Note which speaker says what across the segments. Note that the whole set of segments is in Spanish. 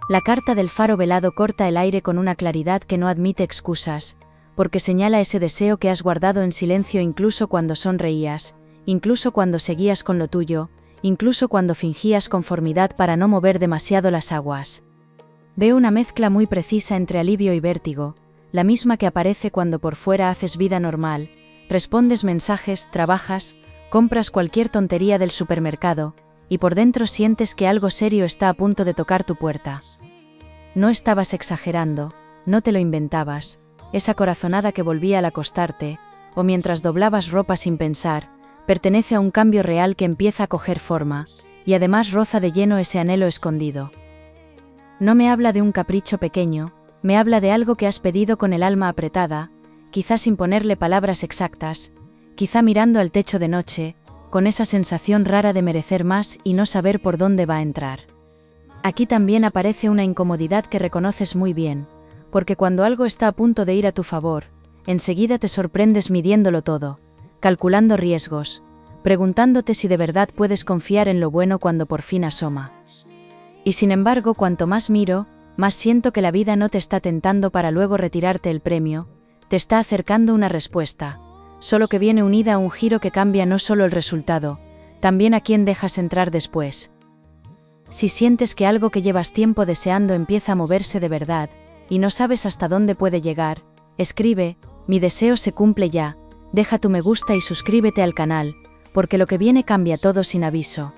Speaker 1: La carta del faro velado corta el aire con una claridad que no admite excusas, porque señala ese deseo que has guardado en silencio incluso cuando sonreías, incluso cuando seguías con lo tuyo, incluso cuando fingías conformidad para no mover demasiado las aguas. Veo una mezcla muy precisa entre alivio y vértigo, la misma que aparece cuando por fuera haces vida normal, respondes mensajes, trabajas, compras cualquier tontería del supermercado, y por dentro sientes que algo serio está a punto de tocar tu puerta. No estabas exagerando, no te lo inventabas, esa corazonada que volvía al acostarte, o mientras doblabas ropa sin pensar, pertenece a un cambio real que empieza a coger forma, y además roza de lleno ese anhelo escondido. No me habla de un capricho pequeño, me habla de algo que has pedido con el alma apretada, quizá sin ponerle palabras exactas, quizá mirando al techo de noche, con esa sensación rara de merecer más y no saber por dónde va a entrar. Aquí también aparece una incomodidad que reconoces muy bien, porque cuando algo está a punto de ir a tu favor, enseguida te sorprendes midiéndolo todo, calculando riesgos, preguntándote si de verdad puedes confiar en lo bueno cuando por fin asoma. Y sin embargo, cuanto más miro, más siento que la vida no te está tentando para luego retirarte el premio, te está acercando una respuesta, solo que viene unida a un giro que cambia no solo el resultado, también a quién dejas entrar después. Si sientes que algo que llevas tiempo deseando empieza a moverse de verdad, y no sabes hasta dónde puede llegar, escribe, mi deseo se cumple ya, deja tu me gusta y suscríbete al canal, porque lo que viene cambia todo sin aviso.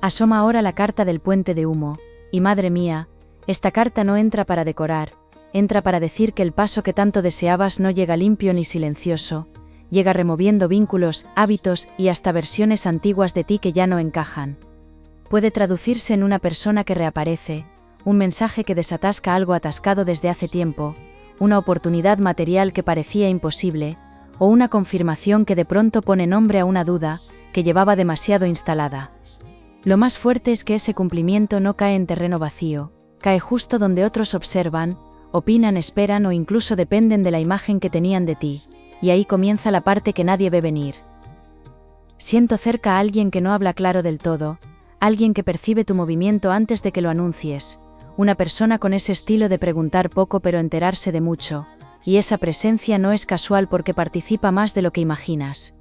Speaker 1: Asoma ahora la carta del puente de humo, y madre mía, esta carta no entra para decorar, entra para decir que el paso que tanto deseabas no llega limpio ni silencioso, llega removiendo vínculos, hábitos y hasta versiones antiguas de ti que ya no encajan. Puede traducirse en una persona que reaparece, un mensaje que desatasca algo atascado desde hace tiempo, una oportunidad material que parecía imposible, o una confirmación que de pronto pone nombre a una duda que llevaba demasiado instalada. Lo más fuerte es que ese cumplimiento no cae en terreno vacío, cae justo donde otros observan, opinan, esperan o incluso dependen de la imagen que tenían de ti, y ahí comienza la parte que nadie ve venir. Siento cerca a alguien que no habla claro del todo, alguien que percibe tu movimiento antes de que lo anuncies, una persona con ese estilo de preguntar poco pero enterarse de mucho, y esa presencia no es casual porque participa más de lo que imaginas.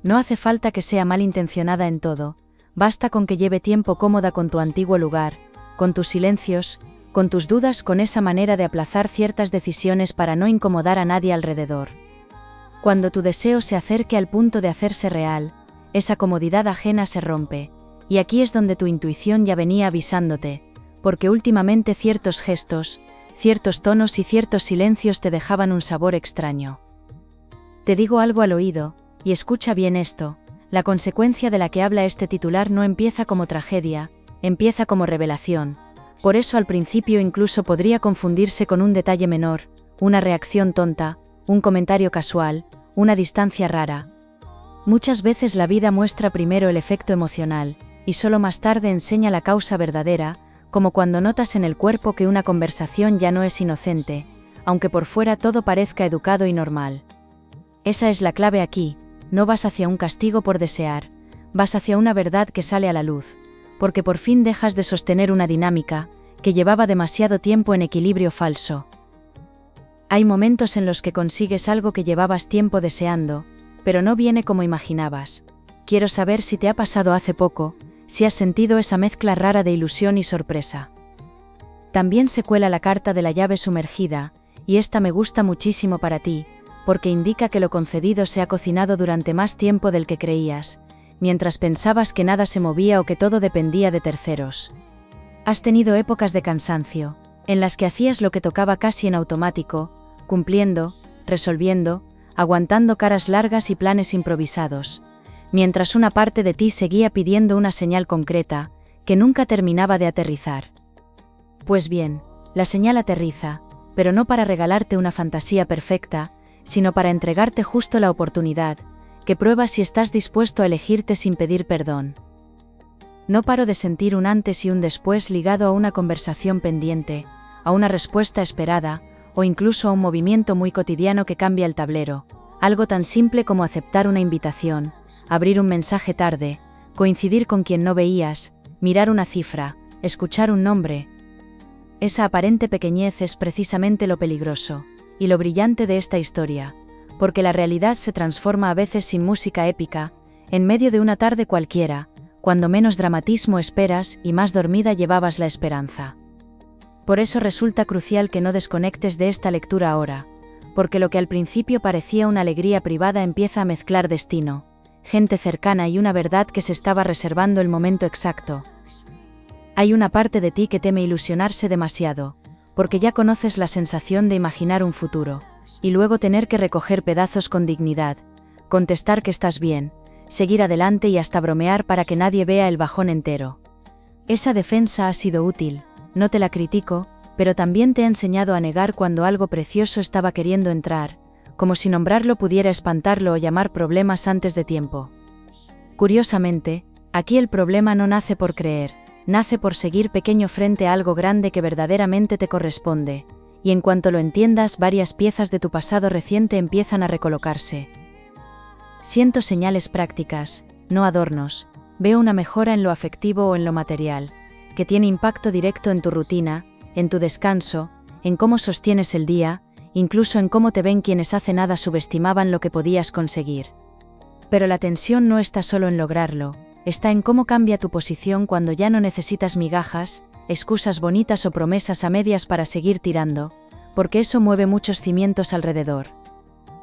Speaker 1: No hace falta que sea malintencionada en todo, basta con que lleve tiempo cómoda con tu antiguo lugar, con tus silencios, con tus dudas, con esa manera de aplazar ciertas decisiones para no incomodar a nadie alrededor. Cuando tu deseo se acerque al punto de hacerse real, esa comodidad ajena se rompe, y aquí es donde tu intuición ya venía avisándote, porque últimamente ciertos gestos, ciertos tonos y ciertos silencios te dejaban un sabor extraño. Te digo algo al oído, y escucha bien esto, la consecuencia de la que habla este titular no empieza como tragedia, empieza como revelación. Por eso al principio incluso podría confundirse con un detalle menor, una reacción tonta, un comentario casual, una distancia rara. Muchas veces la vida muestra primero el efecto emocional, y solo más tarde enseña la causa verdadera, como cuando notas en el cuerpo que una conversación ya no es inocente, aunque por fuera todo parezca educado y normal. Esa es la clave aquí, no vas hacia un castigo por desear, vas hacia una verdad que sale a la luz, porque por fin dejas de sostener una dinámica que llevaba demasiado tiempo en equilibrio falso. Hay momentos en los que consigues algo que llevabas tiempo deseando, pero no viene como imaginabas. Quiero saber si te ha pasado hace poco, si has sentido esa mezcla rara de ilusión y sorpresa. También se cuela la carta de la llave sumergida, y esta me gusta muchísimo para ti, porque indica que lo concedido se ha cocinado durante más tiempo del que creías, mientras pensabas que nada se movía o que todo dependía de terceros. Has tenido épocas de cansancio, en las que hacías lo que tocaba casi en automático, cumpliendo, resolviendo, aguantando caras largas y planes improvisados, mientras una parte de ti seguía pidiendo una señal concreta, que nunca terminaba de aterrizar. Pues bien, la señal aterriza, pero no para regalarte una fantasía perfecta, sino para entregarte justo la oportunidad, que prueba si estás dispuesto a elegirte sin pedir perdón. No paro de sentir un antes y un después ligado a una conversación pendiente, a una respuesta esperada, o incluso a un movimiento muy cotidiano que cambia el tablero, algo tan simple como aceptar una invitación, abrir un mensaje tarde, coincidir con quien no veías, mirar una cifra, escuchar un nombre. Esa aparente pequeñez es precisamente lo peligroso, y lo brillante de esta historia, porque la realidad se transforma a veces sin música épica, en medio de una tarde cualquiera, cuando menos dramatismo esperas y más dormida llevabas la esperanza. Por eso resulta crucial que no desconectes de esta lectura ahora, porque lo que al principio parecía una alegría privada empieza a mezclar destino, gente cercana y una verdad que se estaba reservando el momento exacto. Hay una parte de ti que teme ilusionarse demasiado, porque ya conoces la sensación de imaginar un futuro, y luego tener que recoger pedazos con dignidad, contestar que estás bien, seguir adelante y hasta bromear para que nadie vea el bajón entero. Esa defensa ha sido útil, no te la critico, pero también te ha enseñado a negar cuando algo precioso estaba queriendo entrar, como si nombrarlo pudiera espantarlo o llamar problemas antes de tiempo. Curiosamente, aquí el problema no nace por creer, nace por seguir pequeño frente a algo grande que verdaderamente te corresponde, y en cuanto lo entiendas, varias piezas de tu pasado reciente empiezan a recolocarse. Siento señales prácticas, no adornos, veo una mejora en lo afectivo o en lo material, que tiene impacto directo en tu rutina, en tu descanso, en cómo sostienes el día, incluso en cómo te ven quienes hace nada subestimaban lo que podías conseguir. Pero la tensión no está solo en lograrlo, está en cómo cambia tu posición cuando ya no necesitas migajas, excusas bonitas o promesas a medias para seguir tirando, porque eso mueve muchos cimientos alrededor.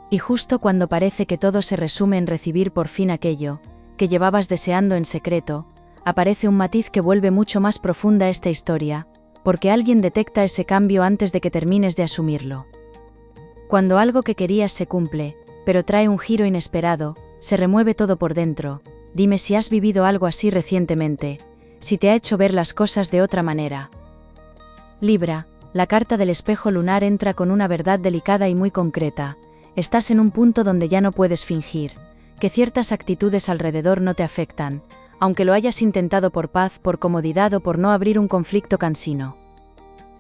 Speaker 1: Y justo cuando parece que todo se resume en recibir por fin aquello que llevabas deseando en secreto, aparece un matiz que vuelve mucho más profunda esta historia, porque alguien detecta ese cambio antes de que termines de asumirlo. Cuando algo que querías se cumple, pero trae un giro inesperado, se remueve todo por dentro. Dime si has vivido algo así recientemente, si te ha hecho ver las cosas de otra manera. Libra, la carta del espejo lunar entra con una verdad delicada y muy concreta. Estás en un punto donde ya no puedes fingir, que ciertas actitudes alrededor no te afectan, aunque lo hayas intentado por paz, por comodidad o por no abrir un conflicto cansino.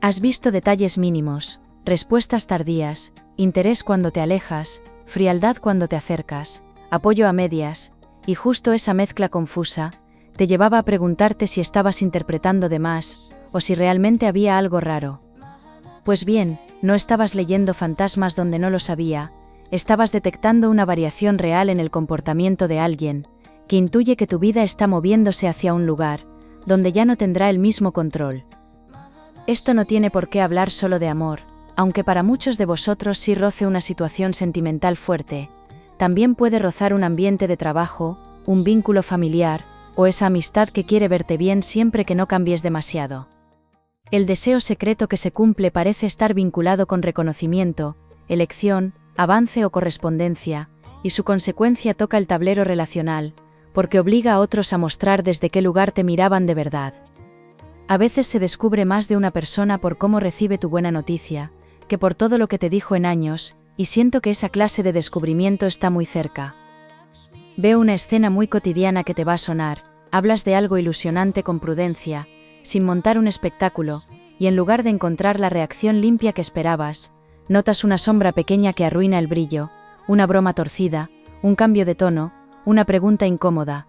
Speaker 1: Has visto detalles mínimos, respuestas tardías, interés cuando te alejas, frialdad cuando te acercas, apoyo a medias, y justo esa mezcla confusa te llevaba a preguntarte si estabas interpretando de más, o si realmente había algo raro. Pues bien, no estabas leyendo fantasmas donde no lo sabía, estabas detectando una variación real en el comportamiento de alguien, que intuye que tu vida está moviéndose hacia un lugar, donde ya no tendrá el mismo control. Esto no tiene por qué hablar solo de amor, aunque para muchos de vosotros sí roce una situación sentimental fuerte. También puede rozar un ambiente de trabajo, un vínculo familiar, o esa amistad que quiere verte bien siempre que no cambies demasiado. El deseo secreto que se cumple parece estar vinculado con reconocimiento, elección, avance o correspondencia, y su consecuencia toca el tablero relacional, porque obliga a otros a mostrar desde qué lugar te miraban de verdad. A veces se descubre más de una persona por cómo recibe tu buena noticia, que por todo lo que te dijo en años, y siento que esa clase de descubrimiento está muy cerca. Veo una escena muy cotidiana que te va a sonar, hablas de algo ilusionante con prudencia, sin montar un espectáculo, y en lugar de encontrar la reacción limpia que esperabas, notas una sombra pequeña que arruina el brillo, una broma torcida, un cambio de tono, una pregunta incómoda.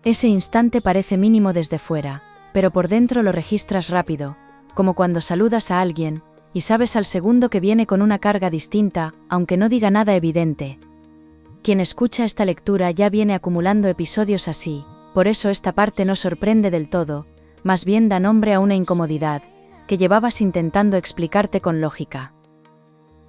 Speaker 1: Ese instante parece mínimo desde fuera, pero por dentro lo registras rápido, como cuando saludas a alguien, y sabes al segundo que viene con una carga distinta, aunque no diga nada evidente. Quien escucha esta lectura ya viene acumulando episodios así, por eso esta parte no sorprende del todo, más bien da nombre a una incomodidad, que llevabas intentando explicarte con lógica.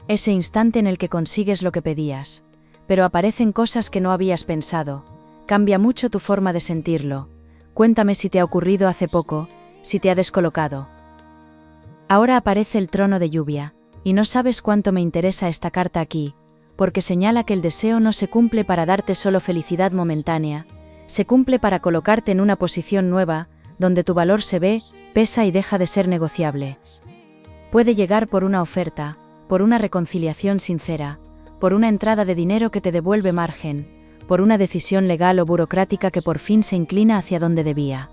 Speaker 1: Ese instante en el que consigues lo que pedías, pero aparecen cosas que no habías pensado, cambia mucho tu forma de sentirlo. Cuéntame si te ha ocurrido hace poco, si te ha descolocado. Ahora aparece el trono de lluvia, y no sabes cuánto me interesa esta carta aquí, porque señala que el deseo no se cumple para darte solo felicidad momentánea, se cumple para colocarte en una posición nueva, donde tu valor se ve, pesa y deja de ser negociable. Puede llegar por una oferta, por una reconciliación sincera, por una entrada de dinero que te devuelve margen, por una decisión legal o burocrática que por fin se inclina hacia donde debía.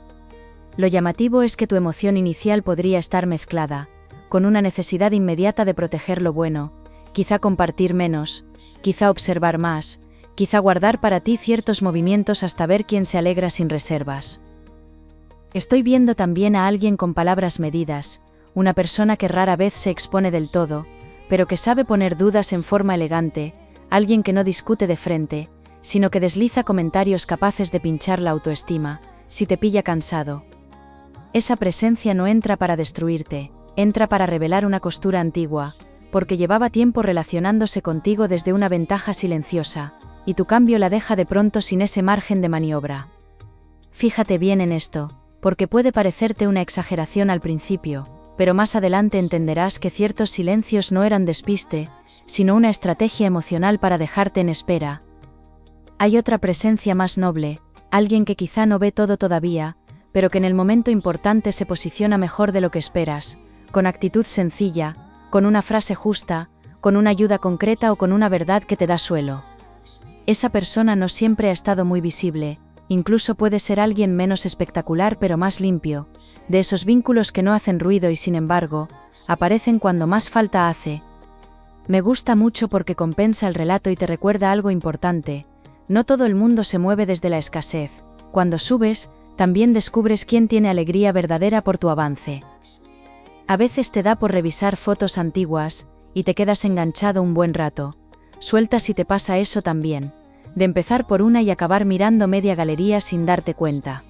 Speaker 1: Lo llamativo es que tu emoción inicial podría estar mezclada, con una necesidad inmediata de proteger lo bueno, quizá compartir menos, quizá observar más, quizá guardar para ti ciertos movimientos hasta ver quién se alegra sin reservas. Estoy viendo también a alguien con palabras medidas, una persona que rara vez se expone del todo, pero que sabe poner dudas en forma elegante, alguien que no discute de frente, sino que desliza comentarios capaces de pinchar la autoestima, si te pilla cansado. Esa presencia no entra para destruirte, entra para revelar una costura antigua, porque llevaba tiempo relacionándose contigo desde una ventaja silenciosa, y tu cambio la deja de pronto sin ese margen de maniobra. Fíjate bien en esto, porque puede parecerte una exageración al principio, pero más adelante entenderás que ciertos silencios no eran despiste, sino una estrategia emocional para dejarte en espera. Hay otra presencia más noble, alguien que quizá no ve todo todavía, pero que en el momento importante se posiciona mejor de lo que esperas, con actitud sencilla, con una frase justa, con una ayuda concreta o con una verdad que te da suelo. Esa persona no siempre ha estado muy visible, incluso puede ser alguien menos espectacular pero más limpio, de esos vínculos que no hacen ruido y sin embargo, aparecen cuando más falta hace. Me gusta mucho porque compensa el relato y te recuerda algo importante. No todo el mundo se mueve desde la escasez. Cuando subes, también descubres quién tiene alegría verdadera por tu avance. A veces te da por revisar fotos antiguas, y te quedas enganchado un buen rato. Sueltas y te pasa eso también, de empezar por una y acabar mirando media galería sin darte cuenta.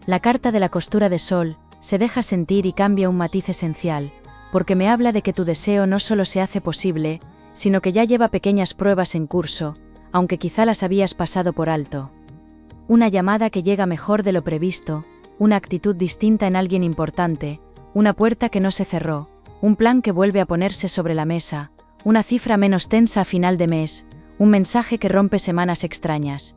Speaker 1: La carta de la costura de sol, se deja sentir y cambia un matiz esencial, porque me habla de que tu deseo no solo se hace posible, sino que ya lleva pequeñas pruebas en curso, aunque quizá las habías pasado por alto. Una llamada que llega mejor de lo previsto, una actitud distinta en alguien importante, una puerta que no se cerró, un plan que vuelve a ponerse sobre la mesa, una cifra menos tensa a final de mes, un mensaje que rompe semanas extrañas.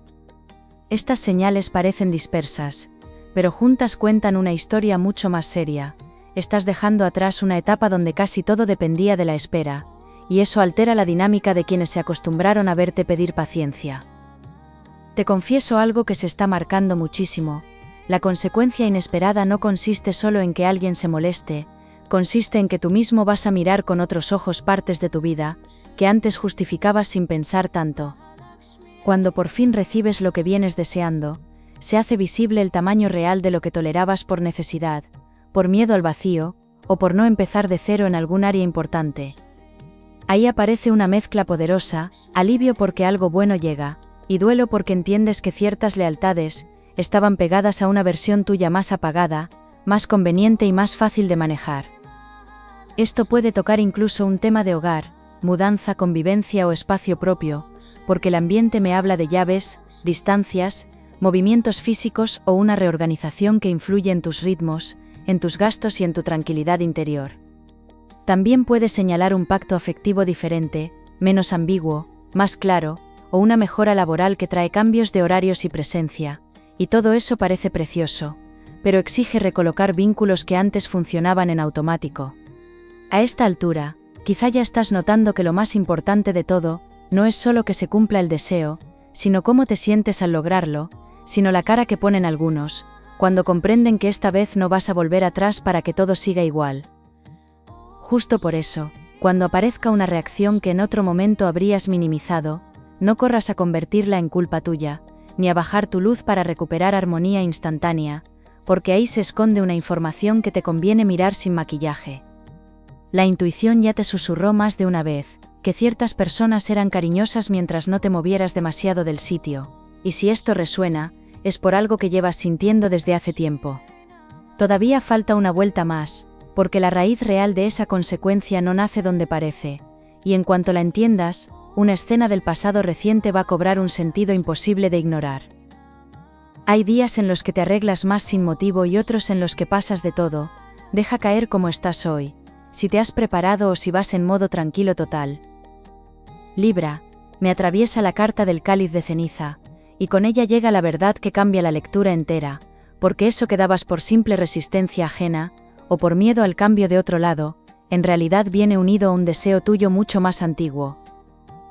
Speaker 1: Estas señales parecen dispersas, pero juntas cuentan una historia mucho más seria. Estás dejando atrás una etapa donde casi todo dependía de la espera, y eso altera la dinámica de quienes se acostumbraron a verte pedir paciencia. Te confieso algo que se está marcando muchísimo. La consecuencia inesperada no consiste solo en que alguien se moleste, consiste en que tú mismo vas a mirar con otros ojos partes de tu vida, que antes justificabas sin pensar tanto. Cuando por fin recibes lo que vienes deseando, se hace visible el tamaño real de lo que tolerabas por necesidad, por miedo al vacío, o por no empezar de cero en algún área importante. Ahí aparece una mezcla poderosa, alivio porque algo bueno llega, y duelo porque entiendes que ciertas lealtades estaban pegadas a una versión tuya más apagada, más conveniente y más fácil de manejar. Esto puede tocar incluso un tema de hogar, mudanza, convivencia o espacio propio, porque el ambiente me habla de llaves, distancias, movimientos físicos o una reorganización que influye en tus ritmos, en tus gastos y en tu tranquilidad interior. También puede señalar un pacto afectivo diferente, menos ambiguo, más claro, o una mejora laboral que trae cambios de horarios y presencia, y todo eso parece precioso, pero exige recolocar vínculos que antes funcionaban en automático. A esta altura, quizá ya estás notando que lo más importante de todo, no es solo que se cumpla el deseo, sino cómo te sientes al lograrlo, sino la cara que ponen algunos, cuando comprenden que esta vez no vas a volver atrás para que todo siga igual. Justo por eso, cuando aparezca una reacción que en otro momento habrías minimizado, no corras a convertirla en culpa tuya, ni a bajar tu luz para recuperar armonía instantánea, porque ahí se esconde una información que te conviene mirar sin maquillaje. La intuición ya te susurró más de una vez, que ciertas personas eran cariñosas mientras no te movieras demasiado del sitio, y si esto resuena, es por algo que llevas sintiendo desde hace tiempo. Todavía falta una vuelta más, porque la raíz real de esa consecuencia no nace donde parece, y en cuanto la entiendas, una escena del pasado reciente va a cobrar un sentido imposible de ignorar. Hay días en los que te arreglas más sin motivo y otros en los que pasas de todo. Deja caer cómo estás hoy, si te has preparado o si vas en modo tranquilo total. Libra, me atraviesa la carta del cáliz de ceniza, y con ella llega la verdad que cambia la lectura entera, porque eso que dabas por simple resistencia ajena, o por miedo al cambio de otro lado, en realidad viene unido a un deseo tuyo mucho más antiguo.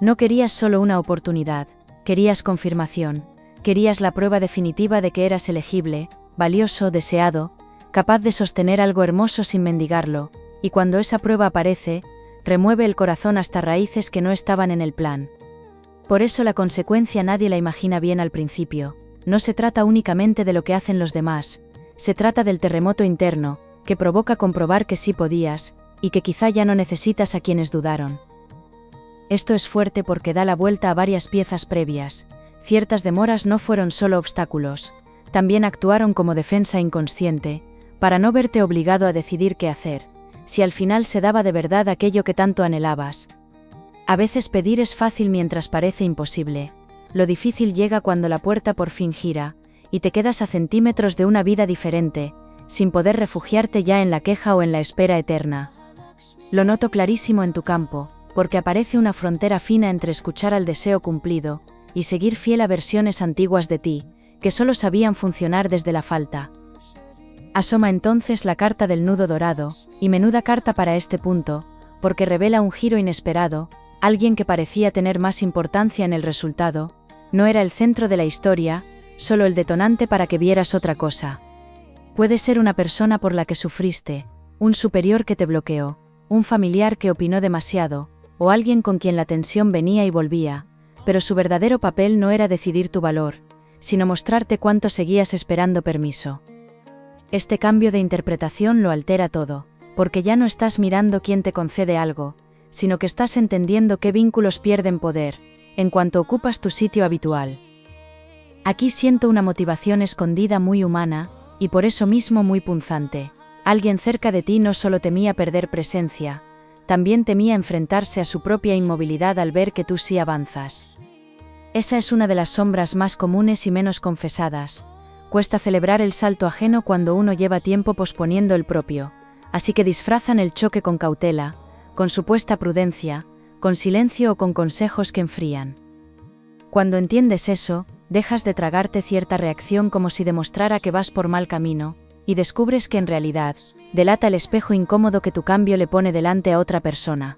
Speaker 1: No querías solo una oportunidad, querías confirmación, querías la prueba definitiva de que eras elegible, valioso, deseado, capaz de sostener algo hermoso sin mendigarlo, y cuando esa prueba aparece, remueve el corazón hasta raíces que no estaban en el plan. Por eso la consecuencia nadie la imagina bien al principio, no se trata únicamente de lo que hacen los demás, se trata del terremoto interno, que provoca comprobar que sí podías, y que quizá ya no necesitas a quienes dudaron. Esto es fuerte porque da la vuelta a varias piezas previas. Ciertas demoras no fueron solo obstáculos, también actuaron como defensa inconsciente, para no verte obligado a decidir qué hacer, si al final se daba de verdad aquello que tanto anhelabas. A veces pedir es fácil mientras parece imposible. Lo difícil llega cuando la puerta por fin gira, y te quedas a centímetros de una vida diferente, sin poder refugiarte ya en la queja o en la espera eterna. Lo noto clarísimo en tu campo, porque aparece una frontera fina entre escuchar al deseo cumplido y seguir fiel a versiones antiguas de ti, que solo sabían funcionar desde la falta. Asoma entonces la carta del nudo dorado, y menuda carta para este punto, porque revela un giro inesperado. Alguien que parecía tener más importancia en el resultado, no era el centro de la historia, solo el detonante para que vieras otra cosa. Puede ser una persona por la que sufriste, un superior que te bloqueó, un familiar que opinó demasiado, o alguien con quien la tensión venía y volvía, pero su verdadero papel no era decidir tu valor, sino mostrarte cuánto seguías esperando permiso. Este cambio de interpretación lo altera todo, porque ya no estás mirando quién te concede algo, sino que estás entendiendo qué vínculos pierden poder, en cuanto ocupas tu sitio habitual. Aquí siento una motivación escondida muy humana, y por eso mismo muy punzante. Alguien cerca de ti no solo temía perder presencia, también temía enfrentarse a su propia inmovilidad al ver que tú sí avanzas. Esa es una de las sombras más comunes y menos confesadas. Cuesta celebrar el salto ajeno cuando uno lleva tiempo posponiendo el propio, así que disfrazan el choque con cautela, con supuesta prudencia, con silencio o con consejos que enfrían. Cuando entiendes eso, dejas de tragarte cierta reacción como si demostrara que vas por mal camino, y descubres que en realidad, delata el espejo incómodo que tu cambio le pone delante a otra persona.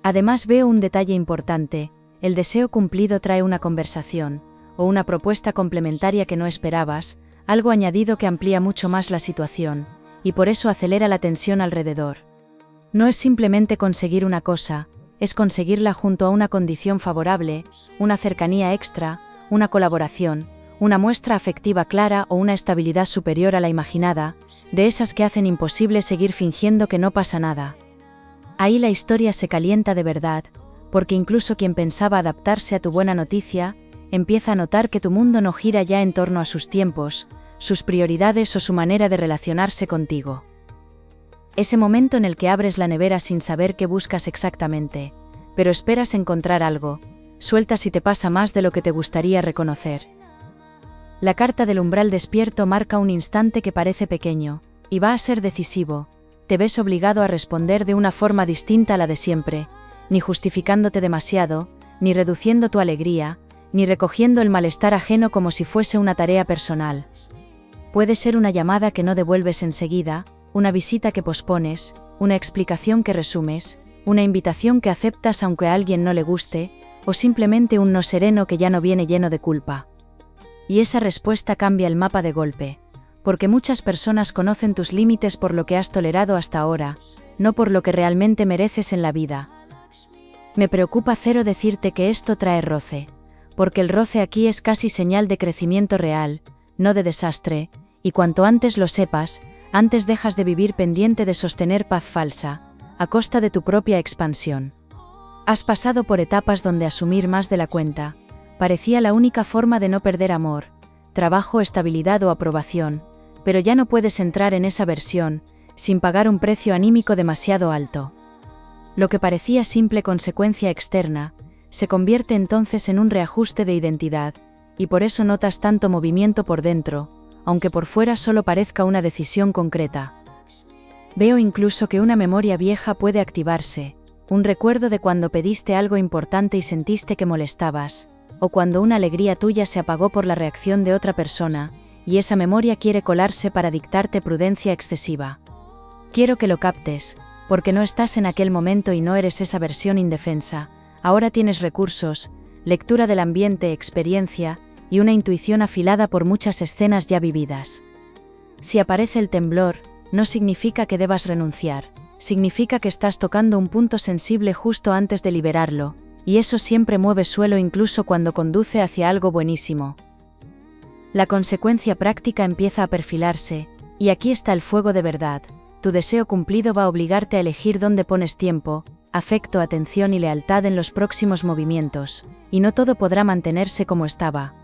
Speaker 1: Además veo un detalle importante: el deseo cumplido trae una conversación, o una propuesta complementaria que no esperabas, algo añadido que amplía mucho más la situación, y por eso acelera la tensión alrededor. No es simplemente conseguir una cosa, es conseguirla junto a una condición favorable, una cercanía extra, una colaboración, una muestra afectiva clara o una estabilidad superior a la imaginada, de esas que hacen imposible seguir fingiendo que no pasa nada. Ahí la historia se calienta de verdad, porque incluso quien pensaba adaptarse a tu buena noticia, empieza a notar que tu mundo no gira ya en torno a sus tiempos, sus prioridades o su manera de relacionarse contigo. Ese momento en el que abres la nevera sin saber qué buscas exactamente, pero esperas encontrar algo, sueltas y te pasa más de lo que te gustaría reconocer. La carta del umbral despierto marca un instante que parece pequeño, y va a ser decisivo. Te ves obligado a responder de una forma distinta a la de siempre, ni justificándote demasiado, ni reduciendo tu alegría, ni recogiendo el malestar ajeno como si fuese una tarea personal. Puede ser una llamada que no devuelves enseguida, una visita que pospones, una explicación que resumes, una invitación que aceptas aunque a alguien no le guste, o simplemente un no sereno que ya no viene lleno de culpa. Y esa respuesta cambia el mapa de golpe, porque muchas personas conocen tus límites por lo que has tolerado hasta ahora, no por lo que realmente mereces en la vida. Me preocupa cero decirte que esto trae roce, porque el roce aquí es casi señal de crecimiento real, no de desastre, y cuanto antes lo sepas, antes dejas de vivir pendiente de sostener paz falsa, a costa de tu propia expansión. Has pasado por etapas donde asumir más de la cuenta parecía la única forma de no perder amor, trabajo, estabilidad o aprobación, pero ya no puedes entrar en esa versión, sin pagar un precio anímico demasiado alto. Lo que parecía simple consecuencia externa, se convierte entonces en un reajuste de identidad, y por eso notas tanto movimiento por dentro, aunque por fuera solo parezca una decisión concreta. Veo incluso que una memoria vieja puede activarse, un recuerdo de cuando pediste algo importante y sentiste que molestabas, o cuando una alegría tuya se apagó por la reacción de otra persona, y esa memoria quiere colarse para dictarte prudencia excesiva. Quiero que lo captes, porque no estás en aquel momento y no eres esa versión indefensa. Ahora tienes recursos, lectura del ambiente, experiencia, y una intuición afilada por muchas escenas ya vividas. Si aparece el temblor, no significa que debas renunciar, significa que estás tocando un punto sensible justo antes de liberarlo, y eso siempre mueve suelo incluso cuando conduce hacia algo buenísimo. La consecuencia práctica empieza a perfilarse, Y aquí está el fuego de verdad. Tu deseo cumplido va a obligarte a elegir dónde pones tiempo, afecto, atención y lealtad en los próximos movimientos, y no todo podrá mantenerse como estaba.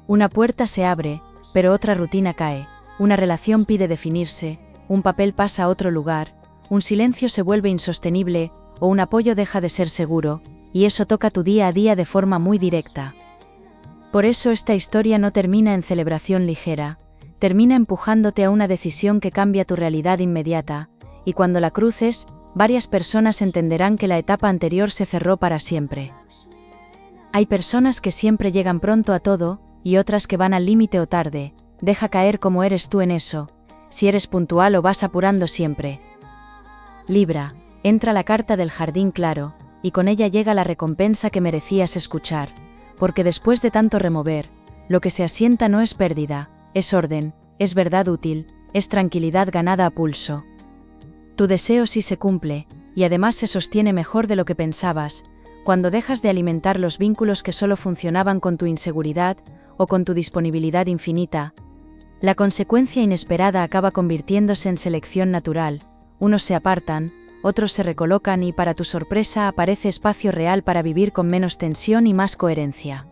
Speaker 1: Una puerta se abre, pero otra rutina cae, una relación pide definirse, un papel pasa a otro lugar, un silencio se vuelve insostenible, o un apoyo deja de ser seguro, y eso toca tu día a día de forma muy directa. Por eso esta historia no termina en celebración ligera, termina empujándote a una decisión que cambia tu realidad inmediata, y cuando la cruces, varias personas entenderán que la etapa anterior se cerró para siempre. Hay personas que siempre llegan pronto a todo, y otras que van al límite o tarde. Deja caer cómo eres tú en eso, si eres puntual o vas apurando siempre. Libra, entra la carta del jardín claro, y con ella llega la recompensa que merecías escuchar, porque después de tanto remover, lo que se asienta no es pérdida, es orden, es verdad útil, es tranquilidad ganada a pulso. Tu deseo sí se cumple, y además se sostiene mejor de lo que pensabas, cuando dejas de alimentar los vínculos que solo funcionaban con tu inseguridad, o con tu disponibilidad infinita. La consecuencia inesperada acaba convirtiéndose en selección natural, unos se apartan, otros se recolocan y para tu sorpresa aparece espacio real para vivir con menos tensión y más coherencia.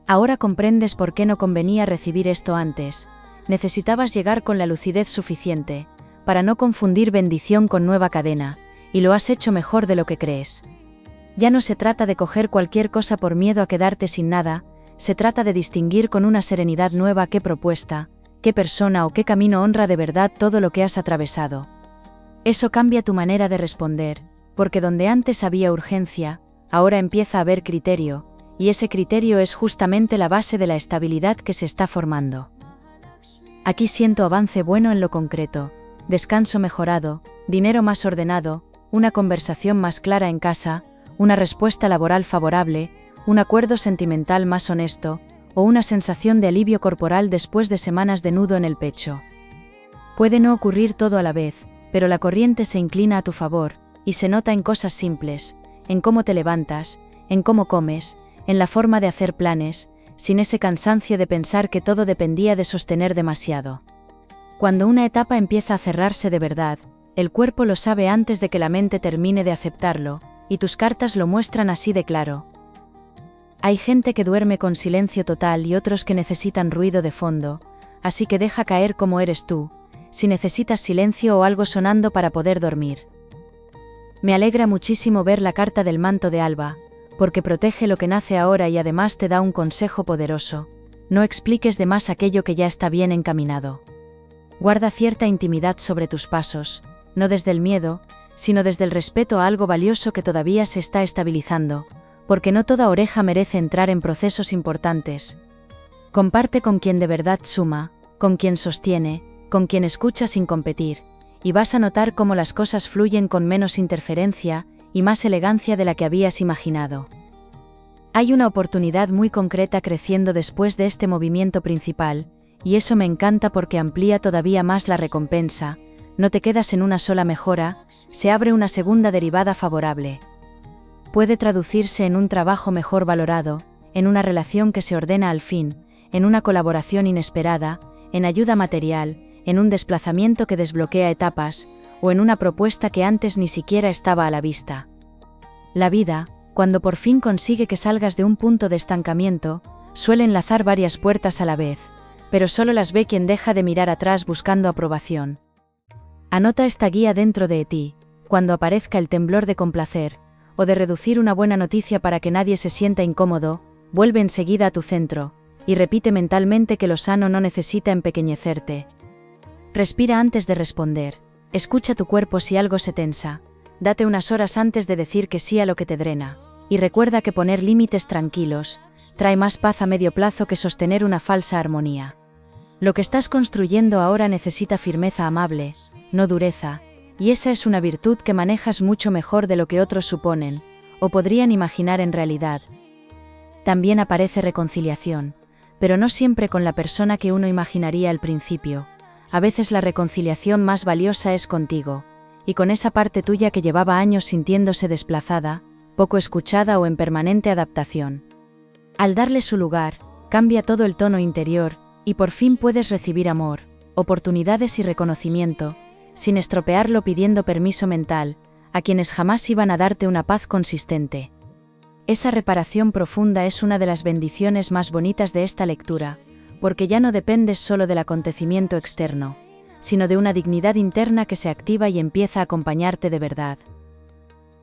Speaker 1: Ahora comprendes por qué no convenía recibir esto antes, necesitabas llegar con la lucidez suficiente, para no confundir bendición con nueva cadena, y lo has hecho mejor de lo que crees. Ya no se trata de coger cualquier cosa por miedo a quedarte sin nada, se trata de distinguir con una serenidad nueva qué propuesta, qué persona o qué camino honra de verdad todo lo que has atravesado. Eso cambia tu manera de responder, porque donde antes había urgencia, ahora empieza a haber criterio, y ese criterio es justamente la base de la estabilidad que se está formando. Aquí siento avance bueno en lo concreto, descanso mejorado, dinero más ordenado, una conversación más clara en casa, una respuesta laboral favorable, un acuerdo sentimental más honesto, o una sensación de alivio corporal después de semanas de nudo en el pecho. Puede no ocurrir todo a la vez, pero la corriente se inclina a tu favor, y se nota en cosas simples, en cómo te levantas, en cómo comes, en la forma de hacer planes, sin ese cansancio de pensar que todo dependía de sostener demasiado. Cuando una etapa empieza a cerrarse de verdad, el cuerpo lo sabe antes de que la mente termine de aceptarlo, y tus cartas lo muestran así de claro. Hay gente que duerme con silencio total y otros que necesitan ruido de fondo, así que deja caer cómo eres tú, si necesitas silencio o algo sonando para poder dormir. Me alegra muchísimo ver la carta del manto de alba, porque protege lo que nace ahora y además te da un consejo poderoso. No expliques de más aquello que ya está bien encaminado. Guarda cierta intimidad sobre tus pasos, no desde el miedo, sino desde el respeto a algo valioso que todavía se está estabilizando, porque no toda oreja merece entrar en procesos importantes. Comparte con quien de verdad suma, con quien sostiene, con quien escucha sin competir, y vas a notar cómo las cosas fluyen con menos interferencia y más elegancia de la que habías imaginado. Hay una oportunidad muy concreta creciendo después de este movimiento principal, y eso me encanta porque amplía todavía más la recompensa, no te quedas en una sola mejora, se abre una segunda derivada favorable. Puede traducirse en un trabajo mejor valorado, en una relación que se ordena al fin, en una colaboración inesperada, en ayuda material, en un desplazamiento que desbloquea etapas, o en una propuesta que antes ni siquiera estaba a la vista. La vida, cuando por fin consigue que salgas de un punto de estancamiento, suele enlazar varias puertas a la vez, pero solo las ve quien deja de mirar atrás buscando aprobación. Anota esta guía dentro de ti, cuando aparezca el temblor de complacer, o de reducir una buena noticia para que nadie se sienta incómodo, vuelve enseguida a tu centro, y repite mentalmente que lo sano no necesita empequeñecerte. Respira antes de responder, escucha tu cuerpo si algo se tensa, date unas horas antes de decir que sí a lo que te drena, y recuerda que poner límites tranquilos trae más paz a medio plazo que sostener una falsa armonía. Lo que estás construyendo ahora necesita firmeza amable, no dureza, y esa es una virtud que manejas mucho mejor de lo que otros suponen, o podrían imaginar en realidad. También aparece reconciliación, pero no siempre con la persona que uno imaginaría al principio. A veces la reconciliación más valiosa es contigo, y con esa parte tuya que llevaba años sintiéndose desplazada, poco escuchada o en permanente adaptación. Al darle su lugar, cambia todo el tono interior, y por fin puedes recibir amor, oportunidades y reconocimiento, sin estropearlo pidiendo permiso mental, a quienes jamás iban a darte una paz consistente. Esa reparación profunda es una de las bendiciones más bonitas de esta lectura, porque ya no dependes solo del acontecimiento externo, sino de una dignidad interna que se activa y empieza a acompañarte de verdad.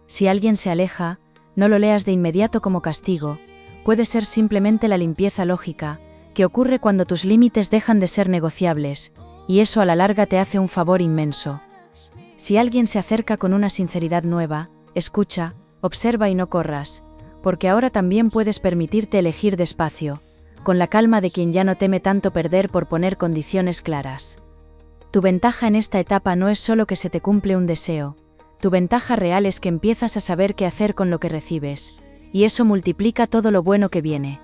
Speaker 1: Si alguien se aleja, no lo leas de inmediato como castigo, puede ser simplemente la limpieza lógica, que ocurre cuando tus límites dejan de ser negociables, y eso a la larga te hace un favor inmenso. Si alguien se acerca con una sinceridad nueva, escucha, observa y no corras, porque ahora también puedes permitirte elegir despacio, con la calma de quien ya no teme tanto perder por poner condiciones claras. Tu ventaja en esta etapa no es solo que se te cumple un deseo, tu ventaja real es que empiezas a saber qué hacer con lo que recibes, y eso multiplica todo lo bueno que viene.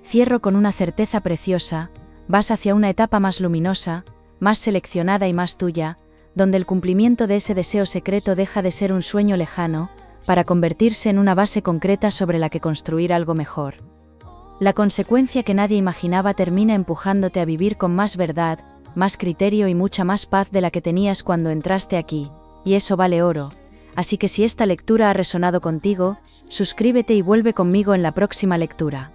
Speaker 1: Cierro con una certeza preciosa, vas hacia una etapa más luminosa, más seleccionada y más tuya, donde el cumplimiento de ese deseo secreto deja de ser un sueño lejano, para convertirse en una base concreta sobre la que construir algo mejor. La consecuencia que nadie imaginaba termina empujándote a vivir con más verdad, más criterio y mucha más paz de la que tenías cuando entraste aquí, y eso vale oro. Así que si esta lectura ha resonado contigo, suscríbete y vuelve conmigo en la próxima lectura.